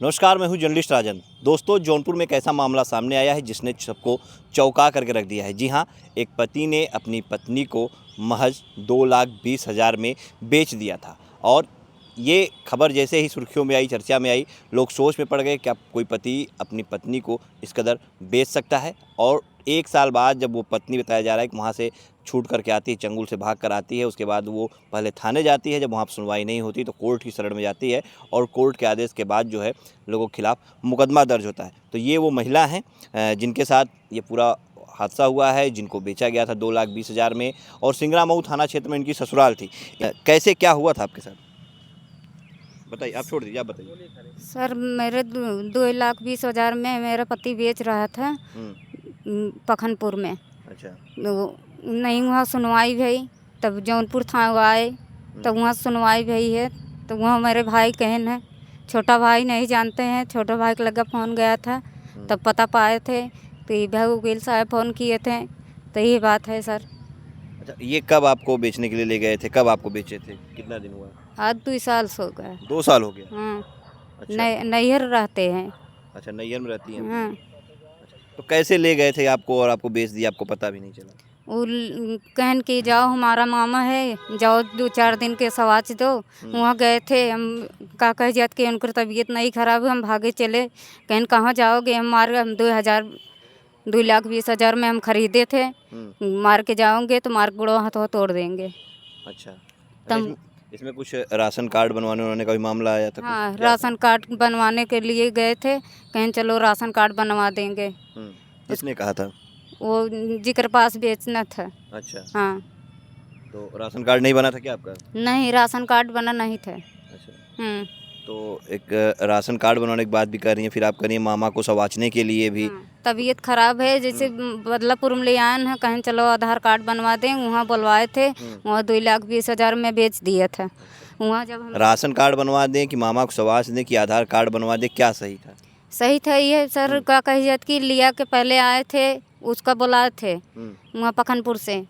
नमस्कार, मैं हूं जर्नलिस्ट राजन। दोस्तों, जौनपुर में एक ऐसा मामला सामने आया है जिसने सबको चौंका करके रख दिया है। जी हां, एक पति ने अपनी पत्नी को महज 2,20,000 में बेच दिया था और ये खबर जैसे ही सुर्खियों में आई, चर्चा में आई, लोग सोच में पड़ गए कि अब कोई पति अपनी पत्नी को इस कदर बेच सकता है। और 1 साल बाद जब वो पत्नी, बताया जा रहा है कि वहाँ से छूट करके आती है, चंगुल से भाग कर आती है, उसके बाद वो पहले थाने जाती है। जब वहाँ पर सुनवाई नहीं होती तो कोर्ट की शरण में जाती है और कोर्ट के आदेश के बाद जो है लोगों के खिलाफ मुकदमा दर्ज होता है। तो ये वो महिला हैं जिनके साथ ये पूरा हादसा हुआ है, जिनको बेचा गया था 2,20,000 में, और सिंगरामऊ थाना क्षेत्र में इनकी ससुराल थी। कैसे क्या हुआ था आपके साथ, बताइए। आप छोड़ दीजिए, आप बताइए। सर, मेरे 2,20,000 में मेरा पति बेच रहा था पखनपुर में। अच्छा। तो नहीं वहाँ सुनवाई भई, तब जौनपुर थाना आए तब वहाँ सुनवाई भई है। तो वहाँ मेरे भाई कहन है, छोटा भाई नहीं जानते हैं, छोटा भाई के लगा फ़ोन गया था तब पता पाए थे। तो ये भाई वकील साहब फ़ोन किए थे, तो ये बात है सर। अच्छा, ये कब आपको बेचने के लिए ले गए थे, कब आपको बेचे थे, कितना दिन हुआ? आज 2 साल हो गए। 2 साल हो गया। हाँ, अच्छा। नैहर रहते हैं। अच्छा, नैहर में रहती हैं। हाँ, अच्छा, तो कैसे ले गए थे आपको और आपको बेच दिया, आपको पता भी नहीं चला? कहन कि जाओ हमारा मामा है, जाओ 2-4 दिन के सवाच दो। वहाँ गए थे हम, का कह जात कि उनकी तबीयत नहीं खराब है, हम भागे चले। कहन कहाँ जाओगे, हम 2,20,000 में हम खरीदे थे, मार के जाओगे तो मार गुड़ो हाथों तोड़ देंगे। अच्छा। तब इसमें कुछ राशन कार्ड बनवाने उन्होंने कभी मामला आया था? हाँ, कुछ क्या था? राशन कार्ड बनवाने के लिए गए थे, कहन चलो राशन कार्ड बनवा देंगे। किसने कहा था? वो जिकर पास बेचना था। अच्छा, हाँ, तो राशन कार्ड नहीं बना था क्या आपका? नहीं राशन कार्ड बना नहीं था। अच्छा, तो एक राशन कार्ड बनवाने के बाद भी कर रही हैं, फिर आप कर रही हैं मामा को संवाचने के लिए भी। हाँ, तबीयत खराब है, जैसे बदलापुर में ले आए हैं, कहें चलो आधार कार्ड बनवा दें। वहाँ बुलवाए थे, वहाँ 2,20,000 में बेच दिया था। वहाँ जब हम राशन कार्ड बनवा दें कि मामा को संवाच दें कि आधार कार्ड बनवा दें, क्या सही था? सही था ये सर, का कही जात कि लिया के पहले आए थे, उसका बुलाए थे वहाँ पखनपुर से।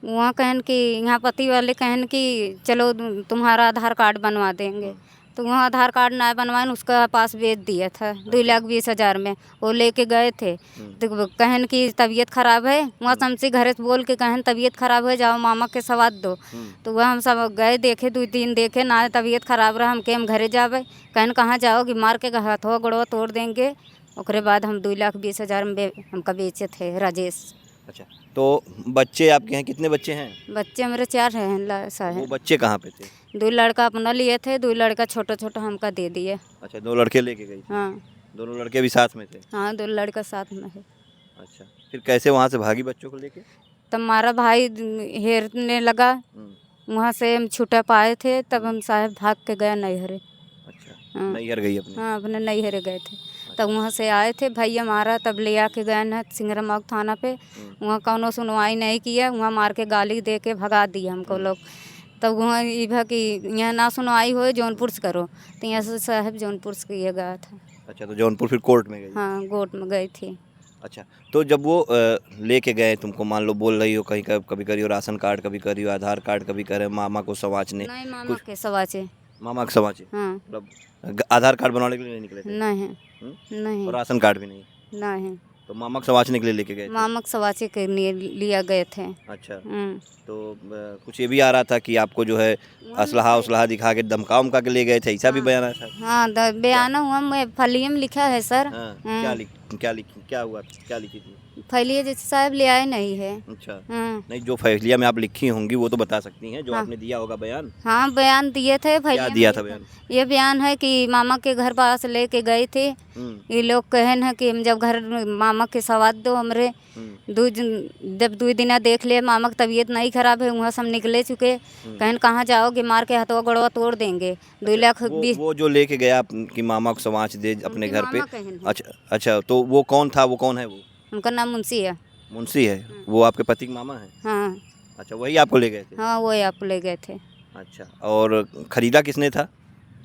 वहाँ कहन कि यहाँ पति वाले कहन कि चलो तुम्हारा आधार कार्ड बनवा देंगे। तो वहाँ आधार कार्ड ना बनवाए, उसका पास बेच दिया था 2,20,000 में। वो लेके गए थे तो कहन कि तबीयत खराब है, वहाँ शमसी घरे से बोल के कहन तबीयत खराब है, जाओ मामा के सवाद दो। तो वह हम सब गए, देखे 2-3 देखे ना तबीयत खराब रहा, हम घरे जावे। कहन कहाँ जाओगी, मार के हाथों गोड़वा तोड़ देंगे। उसके बाद हम 2,20,000 में हमका बेचे थे राजेश। अच्छा, तो बच्चे आपके हैं, कितने बच्चे हैं? बच्चे मेरे 4 हैं वो बच्चे कहाँ पे थे? 2 लड़का अपना लिए थे, 2 लड़का छोटा छोटा हमका दे दिए। अच्छा, 2 लड़के लेके गई थी। हाँ, दोनों लड़के भी साथ में थे? हाँ 2 लड़का साथ में है। अच्छा, फिर कैसे वहाँ से भागी बच्चों को लेके? तब हमारा भाई हेरने लगा, वहाँ से हम छुटा पाए थे, तब हम साहब भाग के गए नैहरे। अच्छा, हाँ, नैहर गई अपने? हाँ अपने नैहरे गए थे। तब वहाँ से आए थे भैया हमारा, तब ले आके गए न सिंगरामऊ थाना पे। वहाँ कौनो सुनवाई नहीं किया, वहाँ मार के गाली दे के भगा दिया हमको लोग। तब वहाँ ये भा कि यहाँ ना सुनवाई हो, जौनपुर से करो, तो यहाँ से साहब जौनपुर से किया गया था। अच्छा, तो जौनपुर फिर कोर्ट में गई? हाँ, कोर्ट में गई थी। अच्छा, तो जब वो लेके गए तुमको, मान लो बोल रही हो कहीं कभी करी हो राशन कार्ड, कभी करी हो आधार कार्ड, कभी करे मामा को संवाचने, नहीं मामा के सवाचे। मामा को संवाचे, हाँ, मतलब आधार कार्ड बनवाने के लिए नहीं निकले थे? नहीं हम्म? नहीं और राशन कार्ड भी नहीं? नहीं, तो मामा को संवाचने के लिए लेके गए थे? मामा के सवाचे के लिए लिया गए थे। अच्छा, तो कुछ ये भी आ रहा था कि आपको जो है असलहा दिखा के धमका उमका के ले गए थे, ऐसा भी बयान आया था? हाँ, बयाना हुआ, मैं फलिया में लिखा है सर। हाँ, क्या हुआ, क्या लिखी थी? फलिया जैसे साहब ले आए नहीं है। अच्छा, हाँ, नहीं, जो फैसलिया में आप लिखी होंगी वो तो बता सकती हैं, जो हाँ, आपने दिया होगा बयान। हाँ बयान दिए थे क्या फलिया दिया में। था बयान? ये बयान है कि मामा के घर पास लेके गए थे। ये लोग कहन है कि हम जब घर मामा के सवाद दो हमरे, जब 2 दिन देख ले मामा की तबीयत नहीं खराब है, वहाँ से हम निकले चुके। कहन कहाँ जाओगे, मार के हाथों गोड़वा तोड़ देंगे। 2,20,000 वो जो लेके गया कि मामा को संवाच दे अपने घर पे। मामा कहन है। अच्छा अच्छा, तो वो कौन था, वो कौन है वो? उनका नाम मुंशी है। मुंशी है? वो आपके पति के मामा है? हाँ, अच्छा, वही आपको ले गए थे? हाँ वही आप ले गए थे। अच्छा, और खरीदा किसने था?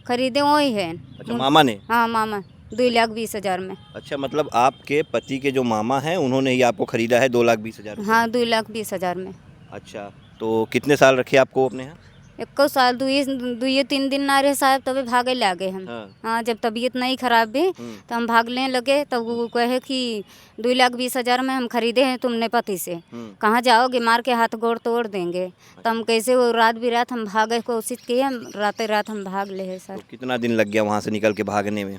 खरीदे वही है। अच्छा, मामा ने? हाँ मामा, 2,20,000 में। अच्छा, मतलब आपके पति के जो मामा हैं उन्होंने ही आपको खरीदा है 2,20,000? हाँ, 2,20,000 में। अच्छा, तो कितने साल रखे आपको अपने यहाँ? एको साल दुई 3 दिन ना रहे साहब तभी भागे लागे हम। हाँ। हाँ, जब तबीयत नहीं खराब भी तो हम भागने लगे, तब वो कहे कि 2,20,000 में हम खरीदे हैं तुमने पति से, कहाँ जाओगे, मार के हाथ गोड़ तोड़ देंगे। तो हम कैसे वो रात बिरात हम भागे कोशिश किए, हम रात हम भाग ले हैं सर। तो कितना दिन लग गया वहाँ से निकल के भागने में?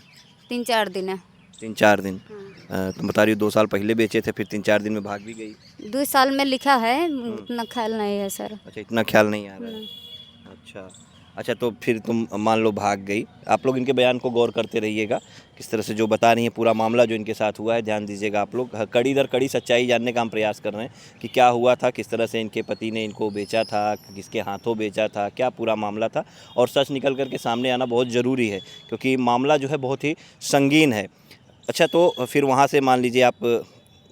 3-4 दिन है। 3-4 दिन। तुम बता रही हो 2 साल पहले बेचे थे, फिर 3-4 दिन में भाग भी गई। 2 साल में लिखा है, उतना ख्याल नहीं है सर। अच्छा, इतना ख्याल नहीं आ रहा है। अच्छा अच्छा, तो फिर तुम मान लो भाग गई। आप लोग इनके बयान को गौर करते रहिएगा, किस तरह से जो बता रही हैं पूरा मामला जो इनके साथ हुआ है, ध्यान दीजिएगा आप लोग। कड़ी दर कड़ी सच्चाई जानने का हम प्रयास कर रहे हैं कि क्या हुआ था, किस तरह से इनके पति ने इनको बेचा था, किसके हाथों बेचा था, क्या पूरा मामला था। और सच निकल कर के सामने आना बहुत ज़रूरी है, क्योंकि मामला जो है बहुत ही संगीन है। अच्छा, तो फिर वहाँ से मान लीजिए आप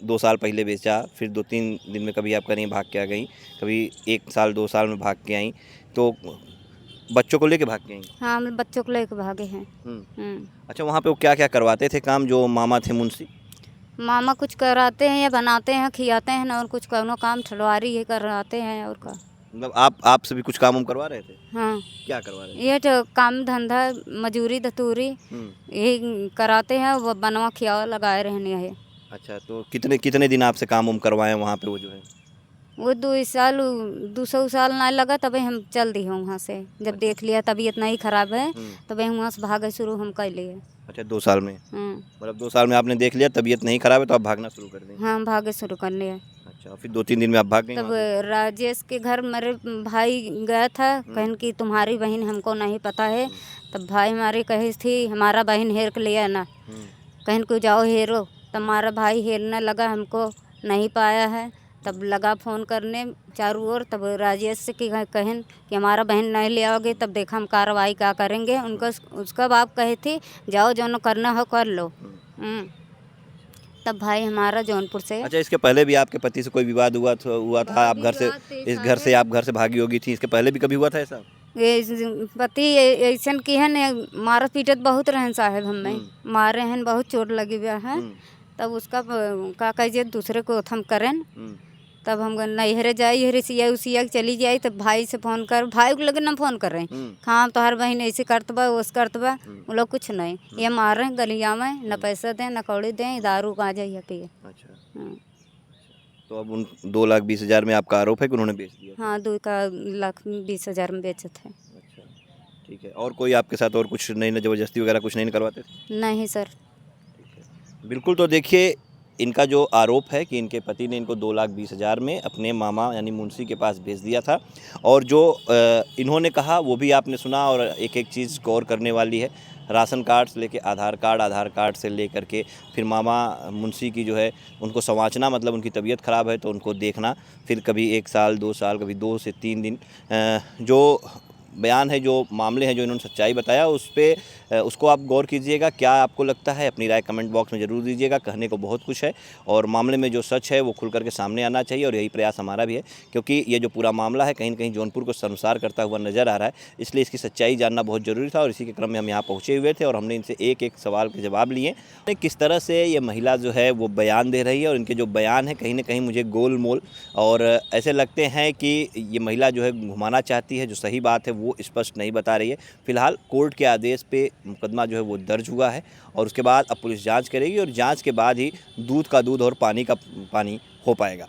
2 साल पहले बेचा, फिर 2-3 दिन में कभी आप कहीं भाग के आ गई, कभी 1 साल 2 साल में भाग के आई, तो बच्चों को लेके भाग के आई? हाँ, हम बच्चों को लेके भागे हैं। अच्छा, वहाँ पे वो क्या क्या करवाते थे काम, जो मामा थे मुंशी? मामा कुछ कराते हैं या बनाते हैं, खिलाते हैं ना, और कुछ कोनो काम ठलवारी है कराते हैं और का। मतलब आपसे भी कुछ काम उम करवा रहे थे? हाँ, क्या करवा रहे थे? ये तो काम धंधा मजूरी धतूरी यही कराते हैं, वो बनवा खियावा लगाए रहने है। अच्छा, तो कितने कितने दिन आपसे काम उम करवाए वहाँ पे वो जो है? वो 200 साल ना लगा, तभी हम चल दी हूँ वहाँ से। जब देख लिया तबीयत नहीं खराब है, तभी वहाँ से भागे शुरू हम कर लिए। अच्छा, 2 साल में? हाँ, मतलब 2 साल में आपने देख लिया तबीयत नहीं खराब है, तो आप भागना शुरू कर दें? हाँ, हम भागे शुरू कर लिए। अच्छा, फिर 2-3 दिन में आप भाग गई तब वहाँ से? राजेश के घर मेरे भाई गया था, कहन कि तुम्हारी बहन हमको नहीं पता है। तब भाई हमारे कही थी हमारा बहन हेर के लिया ना, कहन को जाओ हेरो। तब हमारा भाई हेरने लगा, हमको नहीं पाया है। तब लगा फ़ोन करने चारों ओर, तब राजेश से कि कहन कि हमारा बहन नहीं ले आओगे, तब देखा हम कार्रवाई क्या करेंगे। उनका उसका बाप कहे थे जाओ जो करना हो कर लो। तब भाई हमारा जौनपुर से। अच्छा, इसके पहले भी आपके पति से कोई विवाद हुआ था? आप घर से, इस घर से आप घर से भागी होगी थी, इसके पहले भी कभी हुआ था ऐसा? ये पति ऐसन की है न, मारत पीटत बहुत रहन साहब, हमें मारे हैं, बहुत चोट लगी हुआ है। तब उसका का कहिए दूसरे को हम करें। तब हम नैहरे जाई, हरे सिया उसिया चली जाई, तब भाई से फ़ोन कर, भाई को लगे ना फ़ोन कर रहे हैं, हाँ तो हर बहन ऐसे करतबा वैसे करतबा। वो लोग कुछ नहीं, ये मार रहे हैं गलिया में, न पैसा दें न कौड़ी दें, दारू का जाइए पिए। अच्छा, तो अब उन 2,20,000 में आपका आरोप है कि उन्होंने बेच दिया? हाँ, 2,20,000 में बेचे थे। अच्छा, ठीक है। और कोई आपके साथ और कुछ नहीं, ज़बरदस्ती वगैरह कुछ नहीं करवाते थे? नहीं सर। ठीक है, बिल्कुल। तो देखिए, इनका जो आरोप है कि इनके पति ने इनको 2,20,000 में अपने मामा यानी मुंशी के पास भेज दिया था। और जो इन्होंने कहा वो भी आपने सुना। और एक एक चीज़ गौर करने वाली है, राशन कार्ड से लेके आधार कार्ड से लेकर के फिर मामा मुंशी की जो है उनको संवाचना, मतलब उनकी तबीयत ख़राब है तो उनको देखना, फिर कभी 1 साल 2 साल, कभी 2 से 3 दिन। जो बयान है, जो मामले हैं, जो इन्होंने सच्चाई बताया, उस पे उसको आप गौर कीजिएगा। क्या आपको लगता है, अपनी राय कमेंट बॉक्स में ज़रूर दीजिएगा। कहने को बहुत कुछ है और मामले में जो सच है वो खुल करके सामने आना चाहिए, और यही प्रयास हमारा भी है, क्योंकि ये जो पूरा मामला है कहीं न कहीं जौनपुर को शर्मसार करता हुआ नज़र आ रहा है। इसलिए इसकी सच्चाई जानना बहुत ज़रूरी था और इसी के क्रम में हम यहाँ पहुँचे हुए थे और हमने इनसे एक एक सवाल के जवाब लिए। किस तरह से ये महिला जो है वो बयान दे रही है, और इनके जो बयान है कहीं न कहीं मुझे गोल मोल और ऐसे लगते हैं कि ये महिला जो है घुमाना चाहती है। जो सही बात है वो स्पष्ट नहीं बता रही है। फिलहाल कोर्ट के आदेश पे मुकदमा जो है वो दर्ज हुआ है और उसके बाद अब पुलिस जांच करेगी, और जांच के बाद ही दूध का दूध और पानी का पानी हो पाएगा।